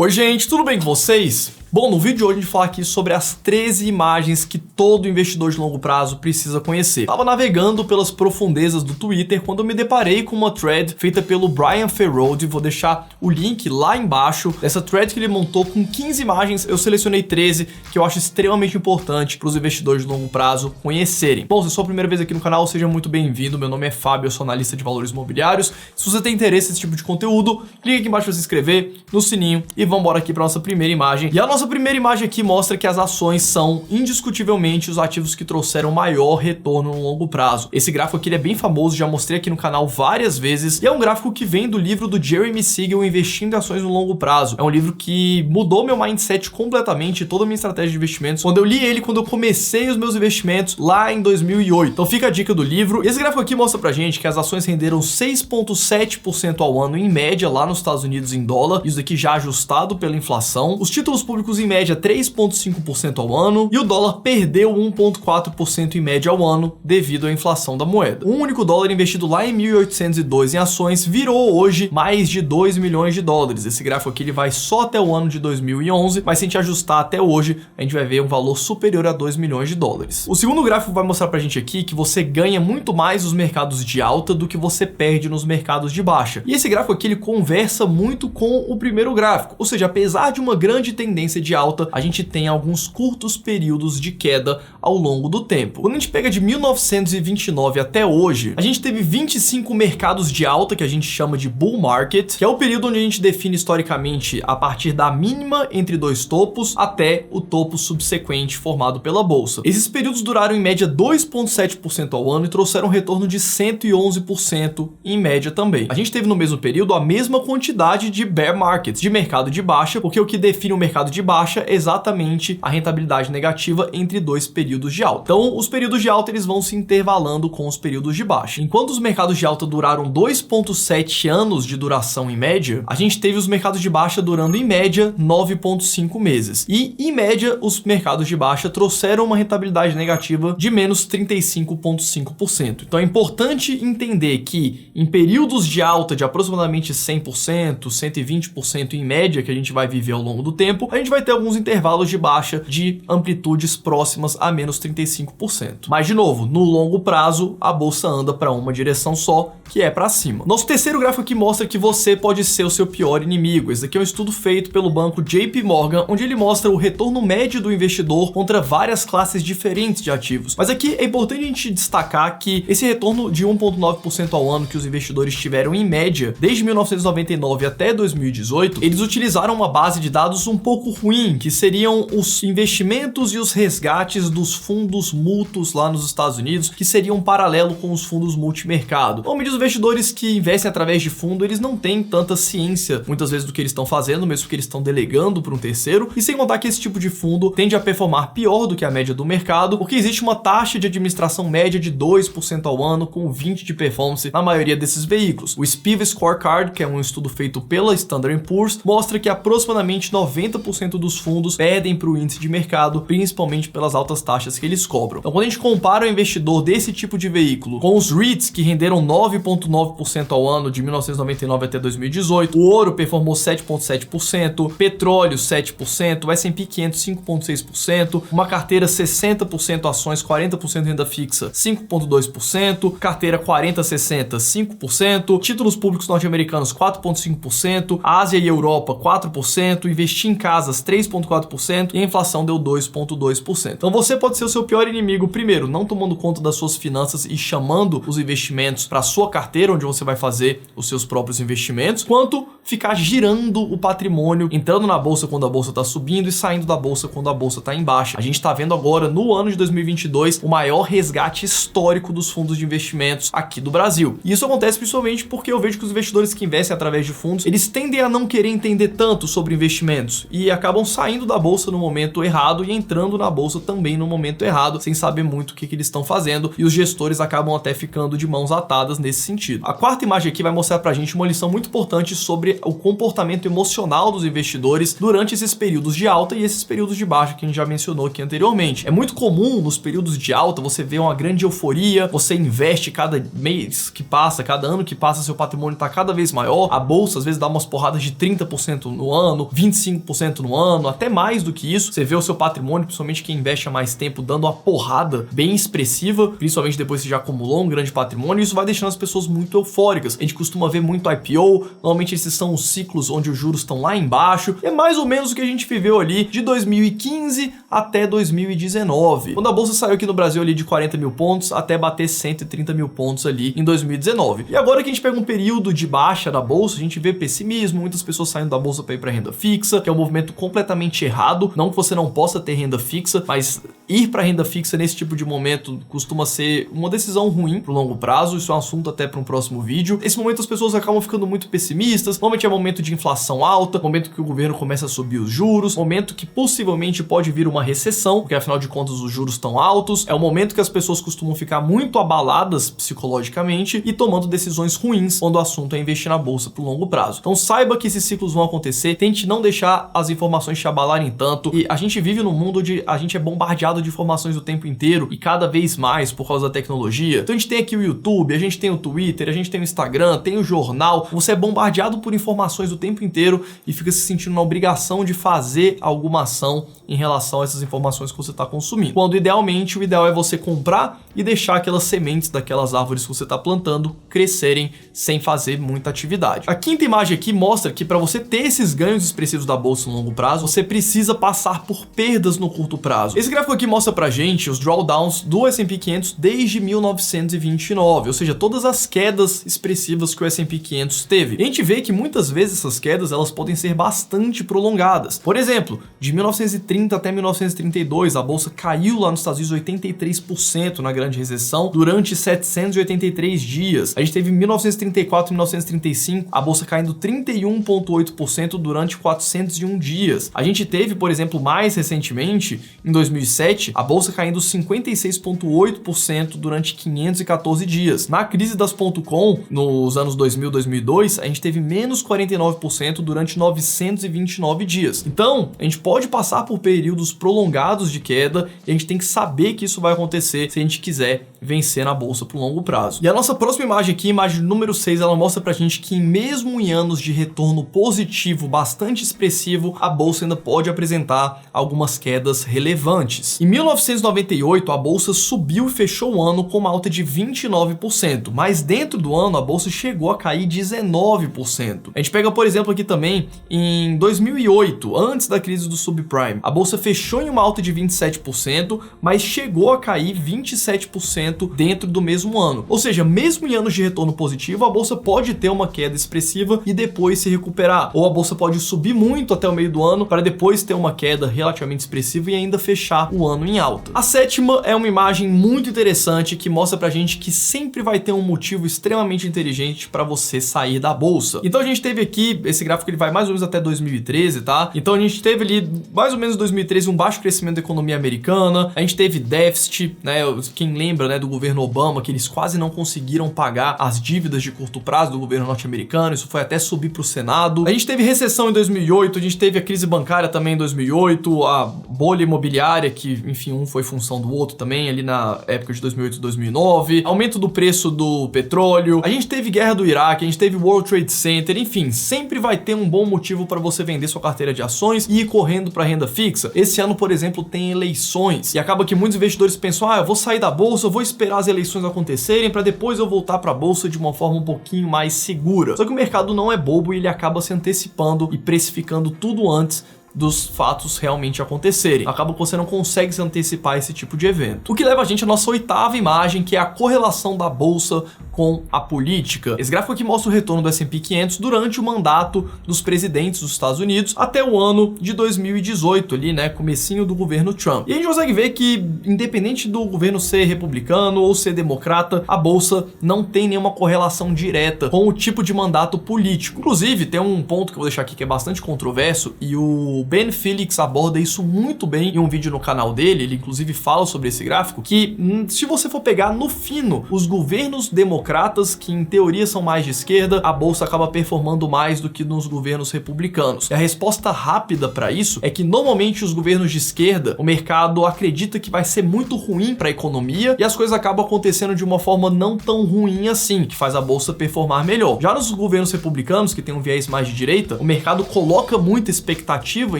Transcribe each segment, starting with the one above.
Oi gente, tudo bem com vocês? Bom, no vídeo de hoje a gente vai falar aqui sobre as 13 imagens que todo investidor de longo prazo precisa conhecer. Tava navegando pelas profundezas do Twitter quando eu me deparei com uma thread feita pelo Brian Feroldi. Vou deixar o link lá embaixo dessa thread que ele montou com 15 imagens. Eu selecionei 13 que eu acho extremamente importante para os investidores de longo prazo conhecerem. Bom, se é a sua primeira vez aqui no canal, seja muito bem-vindo. Meu nome é Fábio, eu sou analista de valores imobiliários. Se você tem interesse nesse tipo de conteúdo, clique aqui embaixo para se inscrever, no sininho e vamos embora aqui para nossa primeira imagem. E a nossa primeira imagem aqui mostra que as ações são indiscutivelmente os ativos que trouxeram maior retorno no longo prazo. Esse gráfico aqui ele é bem famoso, já mostrei aqui no canal várias vezes, e é um gráfico que vem do livro do Jeremy Siegel, Investindo em Ações no Longo Prazo. É um livro que mudou meu mindset completamente, toda a minha estratégia de investimentos, quando eu li ele, quando eu comecei os meus investimentos lá em 2008. Então fica a dica do livro. Esse gráfico aqui mostra pra gente que as ações renderam 6,7% ao ano em média lá nos Estados Unidos em dólar, isso aqui já ajustado pela inflação. Os títulos públicos em média 3,5% ao ano, e o dólar perdeu 1,4% em média ao ano devido à inflação da moeda. Um único dólar investido lá em 1802 em ações virou hoje mais de 2 milhões de dólares. Esse gráfico aqui ele vai só até o ano de 2011, mas se a gente ajustar até hoje, a gente vai ver um valor superior a 2 milhões de dólares. O segundo gráfico vai mostrar pra gente aqui que você ganha muito mais nos mercados de alta do que você perde nos mercados de baixa. E esse gráfico aqui ele conversa muito com o primeiro gráfico, ou seja, apesar de uma grande tendência de alta, a gente tem alguns curtos períodos de queda ao longo do tempo. Quando a gente pega de 1929 até hoje, a gente teve 25 mercados de alta, que a gente chama de bull market, que é o período onde a gente define historicamente a partir da mínima entre dois topos até o topo subsequente formado pela bolsa. Esses períodos duraram em média 2,7% ao ano e trouxeram um retorno de 111% em média também. A gente teve no mesmo período a mesma quantidade de bear markets, de mercado de baixa, porque o que define o mercado de baixa é exatamente a rentabilidade negativa entre dois períodos de alta. Então, os períodos de alta eles vão se intervalando com os períodos de baixa. Enquanto os mercados de alta duraram 2,7 anos de duração em média, a gente teve os mercados de baixa durando em média 9,5 meses. E em média, os mercados de baixa trouxeram uma rentabilidade negativa de menos 35,5%. Então é importante entender que em períodos de alta de aproximadamente 100%, 120% em média que a gente vai viver ao longo do tempo, a gente vai ter alguns intervalos de baixa de amplitudes próximas a menos 35%. Mas, de novo, no longo prazo, a bolsa anda para uma direção só, que é para cima. Nosso terceiro gráfico aqui mostra que você pode ser o seu pior inimigo. Esse aqui é um estudo feito pelo banco JP Morgan, onde ele mostra o retorno médio do investidor contra várias classes diferentes de ativos. Mas aqui é importante a gente destacar que esse retorno de 1,9% ao ano que os investidores tiveram em média desde 1999 até 2018, eles utilizaram uma base de dados um pouco ruim, que seriam os investimentos e os resgates dos fundos mútuos lá nos Estados Unidos, que seriam um paralelo com os fundos multimercado. Normalmente os investidores que investem através de fundo, eles não têm tanta ciência, muitas vezes, do que eles estão fazendo, mesmo que eles estão delegando para um terceiro, e sem contar que esse tipo de fundo tende a performar pior do que a média do mercado, porque existe uma taxa de administração média de 2% ao ano, com 20% de performance na maioria desses veículos. O SPIV Scorecard, que é um estudo feito pela Standard & Poor's, mostra que aproximadamente 90% dos fundos perdem para o índice de mercado, principalmente pelas altas taxas que eles cobram. Então, quando a gente compara o investidor desse tipo de veículo com os REITs, que renderam 9,9% ao ano de 1999 até 2018, o ouro performou 7,7%, petróleo 7%, o S&P 500 5,6%, uma carteira 60% ações, 40% renda fixa 5,2%, carteira 40-60 5%, títulos públicos norte-americanos 4,5%, Ásia e Europa 4%, investir em casas 3,4% e a inflação deu 2,2%. Então você pode ser o seu pior inimigo, primeiro, não tomando conta das suas finanças e chamando os investimentos para sua carteira, onde você vai fazer os seus próprios investimentos, quanto ficar girando o patrimônio, entrando na bolsa quando a bolsa está subindo e saindo da bolsa quando a bolsa está em baixa. A gente está vendo agora, no ano de 2022, o maior resgate histórico dos fundos de investimentos aqui do Brasil. E isso acontece principalmente porque eu vejo que os investidores que investem através de fundos, eles tendem a não querer entender tanto sobre investimentos e acabam saindo da bolsa no momento errado e entrando na bolsa também no momento errado, sem saber muito o que eles estão fazendo, e os gestores acabam até ficando de mãos atadas nesse sentido. A quarta imagem aqui vai mostrar pra gente uma lição muito importante sobre o comportamento emocional dos investidores durante esses períodos de alta e esses períodos de baixa que a gente já mencionou aqui anteriormente. É muito comum nos períodos de alta você ver uma grande euforia, você investe cada mês que passa, cada ano que passa, seu patrimônio está cada vez maior, a bolsa às vezes dá umas porradas de 30% no ano, 25% no ano, até mais do que isso. Você vê o seu patrimônio, principalmente quem investe há mais tempo, dando uma porrada bem expressiva, principalmente depois que você já acumulou um grande patrimônio, e isso vai deixando as pessoas muito eufóricas. A gente costuma ver muito IPO, normalmente esses são os ciclos onde os juros estão lá embaixo, e é mais ou menos o que a gente viveu ali de 2015 até 2019, quando a bolsa saiu aqui no Brasil ali de 40 mil pontos até bater 130 mil pontos ali em 2019. E agora que a gente pega um período de baixa da bolsa, a gente vê pessimismo, muitas pessoas saindo da bolsa para ir para renda fixa, que é um movimento completamente errado. Não que você não possa ter renda fixa, mas ir para renda fixa nesse tipo de momento costuma ser uma decisão ruim pro longo prazo. Isso é um assunto até para um próximo vídeo. Nesse momento as pessoas acabam ficando muito pessimistas. Normalmente é momento de inflação alta, momento que o governo começa a subir os juros, momento que possivelmente pode vir uma recessão, porque afinal de contas os juros estão altos. É o momento que as pessoas costumam ficar muito abaladas psicologicamente e tomando decisões ruins quando o assunto é investir na bolsa pro longo prazo. Então saiba que esses ciclos vão acontecer, tente não deixar as informações te abalarem tanto. E a gente vive num mundo onde a gente é bombardeado de informações o tempo inteiro e cada vez mais por causa da tecnologia. Então a gente tem aqui o YouTube, a gente tem o Twitter, a gente tem o Instagram, tem o jornal. Você é bombardeado por informações o tempo inteiro e fica se sentindo na obrigação de fazer alguma ação em relação a essas informações que você está consumindo. Quando idealmente o ideal é você comprar e deixar aquelas sementes daquelas árvores que você está plantando crescerem sem fazer muita atividade. A quinta imagem aqui mostra que para você ter esses ganhos expressivos da bolsa no longo prazo, você precisa passar por perdas no curto prazo. Esse gráfico aqui mostra pra gente os drawdowns do S&P 500 desde 1929, ou seja, todas as quedas expressivas que o S&P 500 teve. E a gente vê que muitas vezes essas quedas elas podem ser bastante prolongadas. Por exemplo, de 1930 até 1932, a bolsa caiu lá nos Estados Unidos 83% na grande recessão durante 783 dias. A gente teve 1934 e 1935, a bolsa caindo 31,8% durante 401 dias. A gente teve, por exemplo, mais recentemente, em 2007, a bolsa caindo 56,8% durante 514 dias. Na crise das .com, nos anos 2000, 2002, a gente teve menos 49% durante 929 dias. Então, a gente pode passar por períodos prolongados de queda e a gente tem que saber que isso vai acontecer se a gente quiser vencer na bolsa por longo prazo. E a nossa próxima imagem aqui, imagem número 6, ela mostra pra gente que mesmo em anos de retorno positivo bastante expressivo, a bolsa ainda pode apresentar algumas quedas relevantes. Em 1998, a bolsa subiu e fechou o ano com uma alta de 29%, mas dentro do ano a bolsa chegou a cair 19%. A gente pega, por exemplo, aqui também em 2008, antes da crise do subprime, a bolsa fechou em uma alta de 27%, mas chegou a cair 27% dentro do mesmo ano. Ou seja, mesmo em anos de retorno positivo, a bolsa pode ter uma queda expressiva e depois se recuperar. Ou a bolsa pode subir muito até o meio do ano para depois ter uma queda relativamente expressiva e ainda fechar o ano em alta. A sétima é uma imagem muito interessante que mostra pra gente que sempre vai ter um motivo extremamente inteligente para você sair da bolsa. Então a gente teve aqui, esse gráfico ele vai mais ou menos até 2013, tá? Então a gente teve ali mais ou menos em 2013 um baixo crescimento da economia americana, a gente teve déficit, né? Quem lembra, né, do governo Obama, que eles quase não conseguiram pagar as dívidas de curto prazo do governo norte-americano, isso foi até subir para o Senado. A gente teve recessão em 2008, a gente teve a crise bancária também em 2008, a bolha imobiliária, que enfim, um foi função do outro também, ali na época de 2008 e 2009, aumento do preço do petróleo, a gente teve guerra do Iraque, a gente teve World Trade Center, enfim, sempre vai ter um bom motivo para você vender sua carteira de ações e ir correndo para renda fixa. Esse ano, por exemplo, tem eleições e acaba que muitos investidores pensam, eu vou sair da bolsa, eu vou esperar as eleições acontecerem para depois eu voltar para a bolsa de uma forma um pouquinho mais segura. Só que o mercado não é bobo e ele acaba se antecipando e precificando tudo antes dos fatos realmente acontecerem. Acaba que você não consegue se antecipar esse tipo de evento. O que leva a gente à nossa oitava imagem, que é a correlação da bolsa com a política. Esse gráfico aqui mostra o retorno do S&P 500 durante o mandato dos presidentes dos Estados Unidos até o ano de 2018, ali, né, comecinho do governo Trump. E a gente consegue ver que, independente do governo ser republicano ou ser democrata, a bolsa não tem nenhuma correlação direta com o tipo de mandato político. Inclusive, tem um ponto que eu vou deixar aqui que é bastante controverso e o Ben Felix aborda isso muito bem em um vídeo no canal dele, ele inclusive fala sobre esse gráfico, que se você for pegar no fino os governos democratas, que em teoria são mais de esquerda, a bolsa acaba performando mais do que nos governos republicanos. E a resposta rápida para isso é que normalmente os governos de esquerda, o mercado acredita que vai ser muito ruim para a economia e as coisas acabam acontecendo de uma forma não tão ruim assim, que faz a bolsa performar melhor. Já nos governos republicanos, que tem um viés mais de direita, o mercado coloca muita expectativa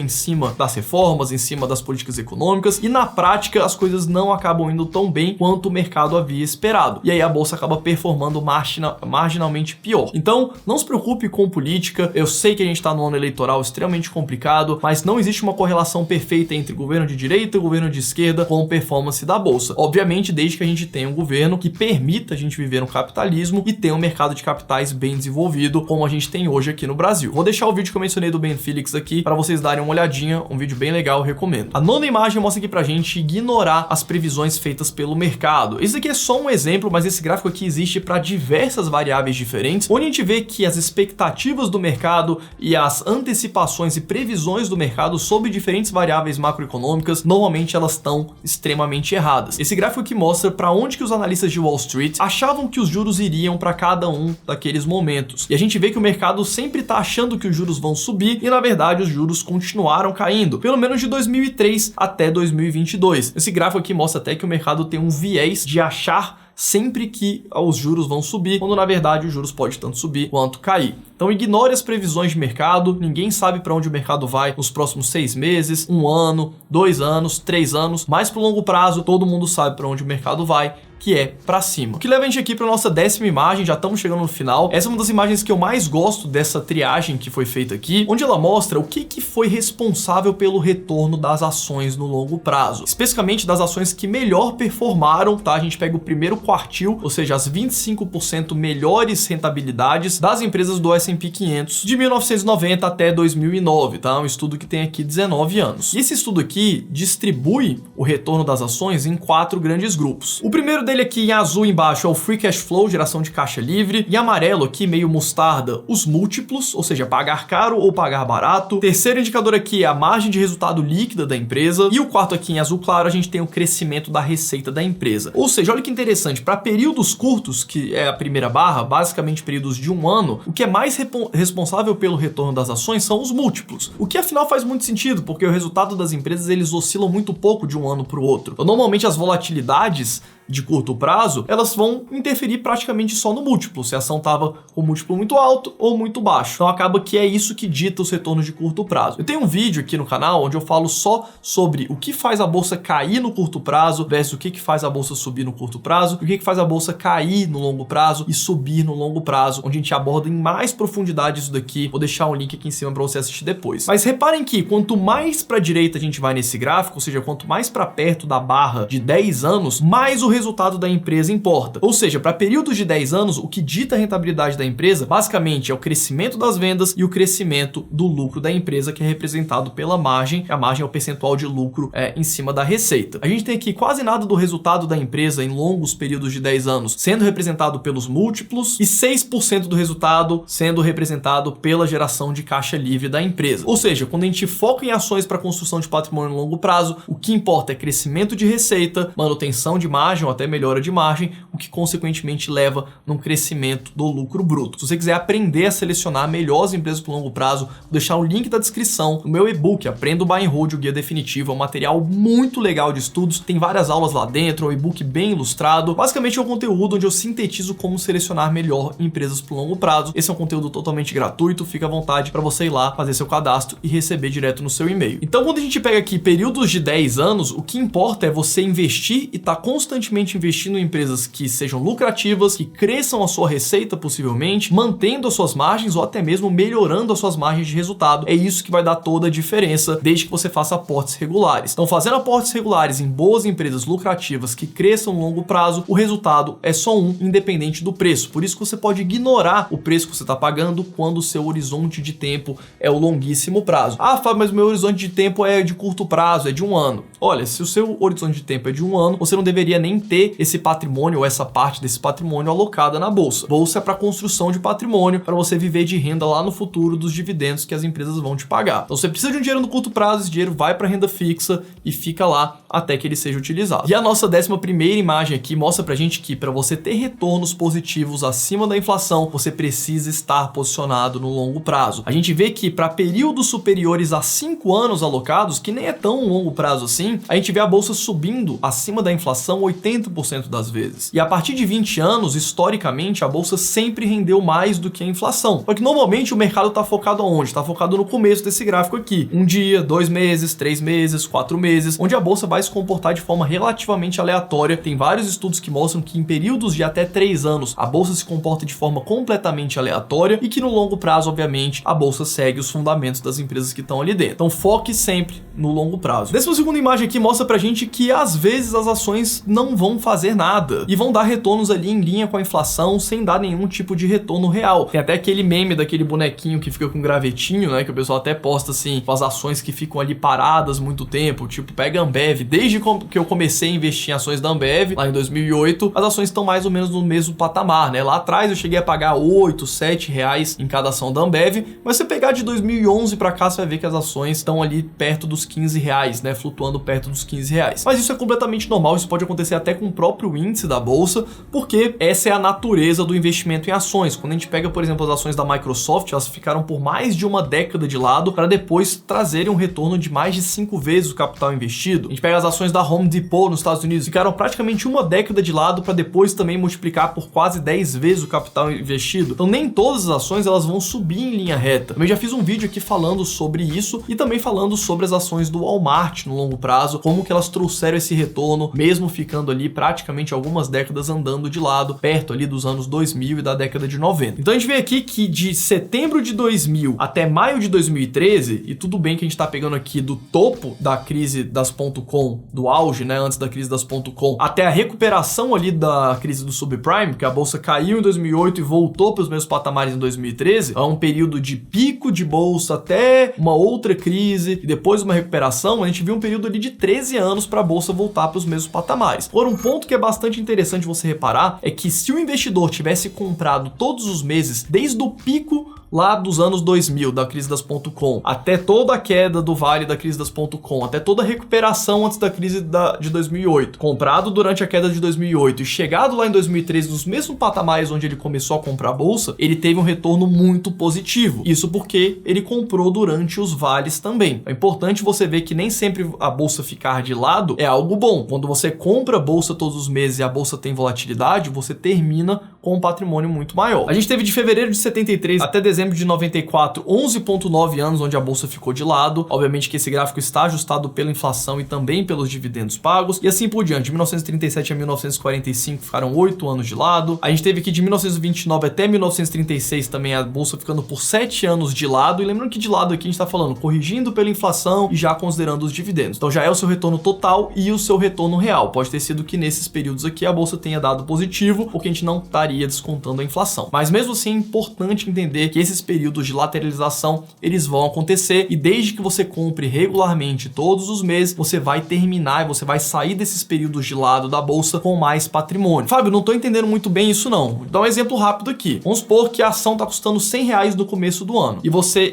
em cima das reformas, em cima das políticas econômicas, e na prática as coisas não acabam indo tão bem quanto o mercado havia esperado. E aí a bolsa acaba performando marginalmente pior. Então, não se preocupe com política. Eu sei que a gente está num ano eleitoral extremamente complicado, mas não existe uma correlação perfeita entre governo de direita e governo de esquerda com performance da bolsa. Obviamente, desde que a gente tenha um governo que permita a gente viver no capitalismo e tenha um mercado de capitais bem desenvolvido, como a gente tem hoje aqui no Brasil. Vou deixar o vídeo que eu mencionei do Ben Felix aqui para vocês darem uma olhadinha, um vídeo bem legal, eu recomendo. A nona imagem mostra aqui pra gente ignorar as previsões feitas pelo mercado. Esse aqui é só um exemplo, mas esse gráfico aqui existe para diversas variáveis diferentes, onde a gente vê que as expectativas do mercado e as antecipações e previsões do mercado sobre diferentes variáveis macroeconômicas, normalmente elas estão extremamente erradas. Esse gráfico aqui mostra para onde que os analistas de Wall Street achavam que os juros iriam para cada um daqueles momentos. E a gente vê que o mercado sempre está achando que os juros vão subir e, na verdade, os juros continuaram caindo, pelo menos de 2003 até 2022. Esse gráfico aqui mostra até que o mercado tem um viés de achar sempre que os juros vão subir, quando na verdade os juros podem tanto subir quanto cair. Então ignore as previsões de mercado, ninguém sabe para onde o mercado vai nos próximos 6 meses, 1 ano, 2 anos, 3 anos, mas pro longo prazo todo mundo sabe para onde o mercado vai, que é para cima. O que leva a gente aqui para nossa 10ª imagem, já estamos chegando no final. Essa é uma das imagens que eu mais gosto dessa triagem que foi feita aqui, onde ela mostra o que foi responsável pelo retorno das ações no longo prazo, especificamente das ações que melhor performaram, tá? A gente pega o primeiro quartil, ou seja, as 25% melhores rentabilidades das empresas do S&P 500 de 1990 até 2009, tá? Um estudo que tem aqui 19 anos. E esse estudo aqui distribui o retorno das ações em 4 grandes grupos. O primeiro dele aqui em azul embaixo é o Free Cash Flow, geração de caixa livre. Em amarelo aqui, meio mostarda, os múltiplos, ou seja, pagar caro ou pagar barato. O terceiro indicador aqui é a margem de resultado líquida da empresa. E o quarto aqui em azul claro, a gente tem o crescimento da receita da empresa. Ou seja, olha que interessante, para períodos curtos, que é a primeira barra, basicamente períodos de 1 ano, o que é mais responsável pelo retorno das ações são os múltiplos. O que afinal faz muito sentido, porque o resultado das empresas eles oscilam muito pouco de um ano para o outro. Então, normalmente as volatilidades de curto prazo, elas vão interferir praticamente só no múltiplo, se a ação estava com múltiplo muito alto ou muito baixo. Então acaba que é isso que dita os retornos de curto prazo. Eu tenho um vídeo aqui no canal onde eu falo só sobre o que faz a bolsa cair no curto prazo versus o que faz a bolsa subir no curto prazo, e o que faz a bolsa cair no longo prazo e subir no longo prazo, onde a gente aborda em mais profundidade isso daqui. Vou deixar um link aqui em cima para você assistir depois. Mas reparem que quanto mais para a direita a gente vai nesse gráfico, ou seja, quanto mais para perto da barra de 10 anos, mais o resultado da empresa importa. Ou seja, para períodos de 10 anos, o que dita a rentabilidade da empresa, basicamente, é o crescimento das vendas e o crescimento do lucro da empresa, que é representado pela margem. A margem é o percentual de lucro em cima da receita. A gente tem aqui quase nada do resultado da empresa em longos períodos de 10 anos sendo representado pelos múltiplos e 6% do resultado sendo representado pela geração de caixa livre da empresa. Ou seja, quando a gente foca em ações para construção de patrimônio no longo prazo, o que importa é crescimento de receita, manutenção de margem ou até melhora de margem, o que consequentemente leva num crescimento do lucro bruto. Se você quiser aprender a selecionar melhores empresas por longo prazo, vou deixar o link da descrição no meu e-book, Aprenda o Buy and Hold, o guia definitivo. É um material muito legal de estudos, tem várias aulas lá dentro, é um e-book bem ilustrado. Basicamente é um conteúdo onde eu sintetizo como selecionar melhor empresas por longo prazo. Esse é um conteúdo totalmente gratuito, fica à vontade para você ir lá, fazer seu cadastro e receber direto no seu e-mail. Então, quando a gente pega aqui períodos de 10 anos, o que importa é você investir e estar constantemente investindo em empresas que sejam lucrativas, que cresçam a sua receita possivelmente, mantendo as suas margens ou até mesmo melhorando as suas margens de resultado. É isso que vai dar toda a diferença desde que você faça aportes regulares. Então, fazendo aportes regulares em boas empresas lucrativas que cresçam no longo prazo, o resultado é só um, independente do preço. Por isso que você pode ignorar o preço que você está pagando quando o seu horizonte de tempo é o longuíssimo prazo. Ah, Fábio, mas o meu horizonte de tempo é de curto prazo, é de 1 ano. Olha, se o seu horizonte de tempo é de 1 ano, você não deveria nem ter esse patrimônio ou essa parte desse patrimônio alocada na bolsa. Bolsa é para construção de patrimônio, para você viver de renda lá no futuro dos dividendos que as empresas vão te pagar. Então você precisa de um dinheiro no curto prazo, esse dinheiro vai para renda fixa e fica lá até que ele seja utilizado. E a nossa 11ª imagem aqui mostra pra gente que para você ter retornos positivos acima da inflação, você precisa estar posicionado no longo prazo. A gente vê que para períodos superiores a 5 anos alocados, que nem é tão longo prazo assim, a gente vê a bolsa subindo acima da inflação 80% das vezes. E a partir de 20 anos, historicamente, a bolsa sempre rendeu mais do que a inflação. Só que normalmente o mercado está focado aonde? Está focado no começo desse gráfico aqui. 1 dia, 2 meses, 3 meses, 4 meses, onde a bolsa vai se comportar de forma relativamente aleatória. Tem vários estudos que mostram que em períodos de até 3 anos, a bolsa se comporta de forma completamente aleatória e que no longo prazo, obviamente, a bolsa segue os fundamentos das empresas que estão ali dentro. Então foque sempre no longo prazo. 12ª imagem aqui mostra pra gente que às vezes as ações não vão fazer nada e vão dar retornos ali em linha com a inflação sem dar nenhum tipo de retorno real. Tem até aquele meme daquele bonequinho que fica com gravetinho, né, que o pessoal até posta assim, com as ações que ficam ali paradas muito tempo, tipo, pega a Ambev. Desde que eu comecei a investir em ações da Ambev, lá em 2008, as ações estão mais ou menos no mesmo patamar, né? Lá atrás eu cheguei a pagar 8, 7 reais em cada ação da Ambev, mas se você pegar de 2011 pra cá, você vai ver que as ações estão ali perto dos 15 reais, né? Flutuando perto dos 15 reais. Mas isso é completamente normal, isso pode acontecer até com o próprio índice da bolsa, porque essa é a natureza do investimento em ações. Quando a gente pega, por exemplo, as ações da Microsoft, elas ficaram por mais de uma década de lado para depois trazerem um retorno de mais de 5 vezes o capital investido. A gente pega as ações da Home Depot nos Estados Unidos, ficaram praticamente uma década de lado para depois também multiplicar por quase 10 vezes o capital investido. Então nem todas as ações elas vão subir em linha reta. Eu já fiz um vídeo aqui falando sobre isso e também falando sobre as ações do Walmart no longo prazo, como que elas trouxeram esse retorno, mesmo ficando ali praticamente algumas décadas andando de lado, perto ali dos anos 2000 e da década de 90. Então a gente vê aqui que de setembro de 2000 até maio de 2013, e tudo bem que a gente tá pegando aqui do topo da crise das .com, do auge, né, antes da crise das .com, até a recuperação ali da crise do subprime, que a bolsa caiu em 2008 e voltou para os mesmos patamares em 2013, é um período de pico de bolsa até uma outra crise e depois uma recuperação. A gente viu um período ali de 13 anos para a bolsa voltar para os mesmos patamares. Por um ponto que é bastante interessante você reparar é que se o investidor tivesse comprado todos os meses desde o pico lá dos anos 2000, da crise das .com, até toda a queda do vale da crise das .com, até toda a recuperação antes da crise de 2008, comprado durante a queda de 2008 e chegado lá em 2013 nos mesmos patamares onde ele começou a comprar a bolsa, ele teve um retorno muito positivo. Isso porque ele comprou durante os vales também. É importante você ver que nem sempre a bolsa ficar de lado é algo bom. Quando você compra a bolsa todos os meses e a bolsa tem volatilidade, você termina com um patrimônio muito maior. A gente teve de fevereiro de 73 até dezembro de 94, 11,9 anos onde a bolsa ficou de lado. Obviamente que esse gráfico está ajustado pela inflação e também pelos dividendos pagos, e assim por diante. De 1937 a 1945 ficaram 8 anos de lado. A gente teve aqui de 1929 até 1936 também a bolsa ficando por 7 anos de lado. E lembrando que de lado aqui a gente está falando corrigindo pela inflação e já considerando os dividendos. Então já é o seu retorno total e o seu retorno real. Pode ter sido que nesses períodos aqui a bolsa tenha dado positivo, porque a gente não estaria descontando a inflação. Mas mesmo assim é importante entender que esses períodos de lateralização eles vão acontecer, e desde que você compre regularmente todos os meses, você vai terminar e você vai sair desses períodos de lado da bolsa com mais patrimônio. Fábio, não tô entendendo muito bem isso não. Vou dar um exemplo rápido aqui. Vamos supor que a ação tá custando 100 reais no começo do ano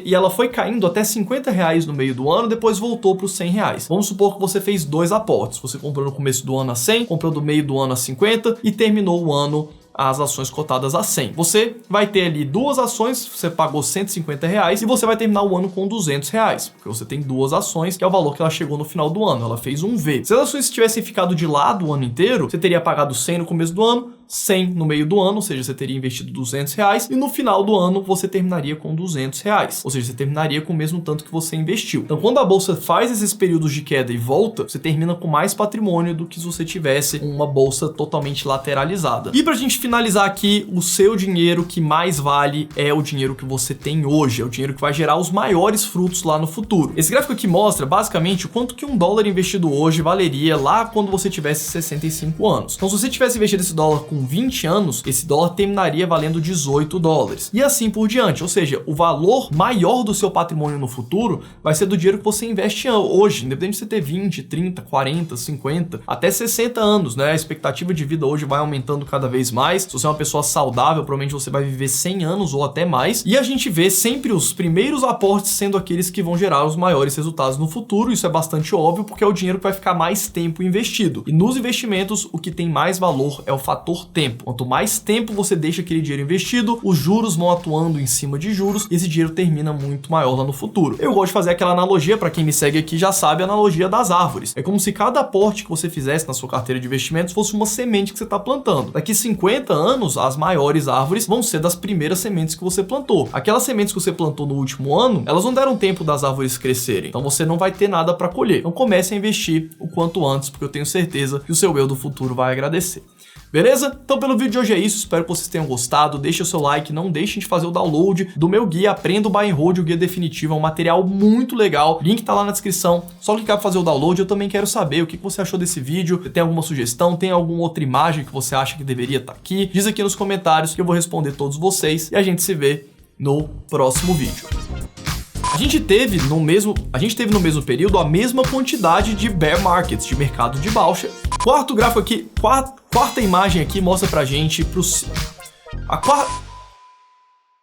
e ela foi caindo até 50 reais no meio do ano, depois voltou para os 100 reais. Vamos supor que você fez 2 aportes. Você comprou no começo do ano a 100, comprou do meio do ano a 50 e terminou o ano as ações cotadas a 100. Você vai ter ali 2 ações, você pagou 150 reais e você vai terminar o ano com 200 reais, porque você tem 2 ações, que é o valor que ela chegou no final do ano. Ela fez um V. Se as ações tivessem ficado de lado o ano inteiro, você teria pagado 100 no começo do ano, 100 no meio do ano, ou seja, você teria investido 200 reais, e no final do ano você terminaria com 200 reais, ou seja, você terminaria com o mesmo tanto que você investiu. Então, quando a bolsa faz esses períodos de queda e volta, você termina com mais patrimônio do que se você tivesse uma bolsa totalmente lateralizada. E pra gente finalizar aqui, o seu dinheiro que mais vale é o dinheiro que você tem hoje, é o dinheiro que vai gerar os maiores frutos lá no futuro. Esse gráfico aqui mostra basicamente o quanto que $1 investido hoje valeria lá quando você tivesse 65 anos. Então, se você tivesse investido esse dólar com com 20 anos, esse dólar terminaria valendo 18 dólares. E assim por diante, ou seja, o valor maior do seu patrimônio no futuro vai ser do dinheiro que você investe hoje, independente de você ter 20, 30, 40, 50, até 60 anos, né? A expectativa de vida hoje vai aumentando cada vez mais. Se você é uma pessoa saudável, provavelmente você vai viver 100 anos ou até mais. E a gente vê sempre os primeiros aportes sendo aqueles que vão gerar os maiores resultados no futuro. Isso é bastante óbvio, porque é o dinheiro que vai ficar mais tempo investido. E nos investimentos, o que tem mais valor é o fator tempo. Quanto mais tempo você deixa aquele dinheiro investido, os juros vão atuando em cima de juros e esse dinheiro termina muito maior lá no futuro. Eu gosto de fazer aquela analogia, para quem me segue aqui já sabe, a analogia das árvores. É como se cada aporte que você fizesse na sua carteira de investimentos fosse uma semente que você está plantando. Daqui 50 anos, as maiores árvores vão ser das primeiras sementes que você plantou. Aquelas sementes que você plantou no último ano, elas não deram tempo das árvores crescerem. Então você não vai ter nada para colher. Então comece a investir o quanto antes, porque eu tenho certeza que o seu eu do futuro vai agradecer. Beleza? Então pelo vídeo de hoje é isso, espero que vocês tenham gostado, deixe o seu like, não deixem de fazer o download do meu guia Aprenda o Buy and Hold, o guia definitivo, é um material muito legal, link tá lá na descrição, só clicar para fazer o download. Eu também quero saber o que você achou desse vídeo, tem alguma sugestão, tem alguma outra imagem que você acha que deveria estar aqui, diz aqui nos comentários que eu vou responder todos vocês e a gente se vê no próximo vídeo. A gente teve no mesmo período a mesma quantidade de bear markets, de mercado de baixa. Quarto gráfico aqui, quarta imagem aqui mostra pra gente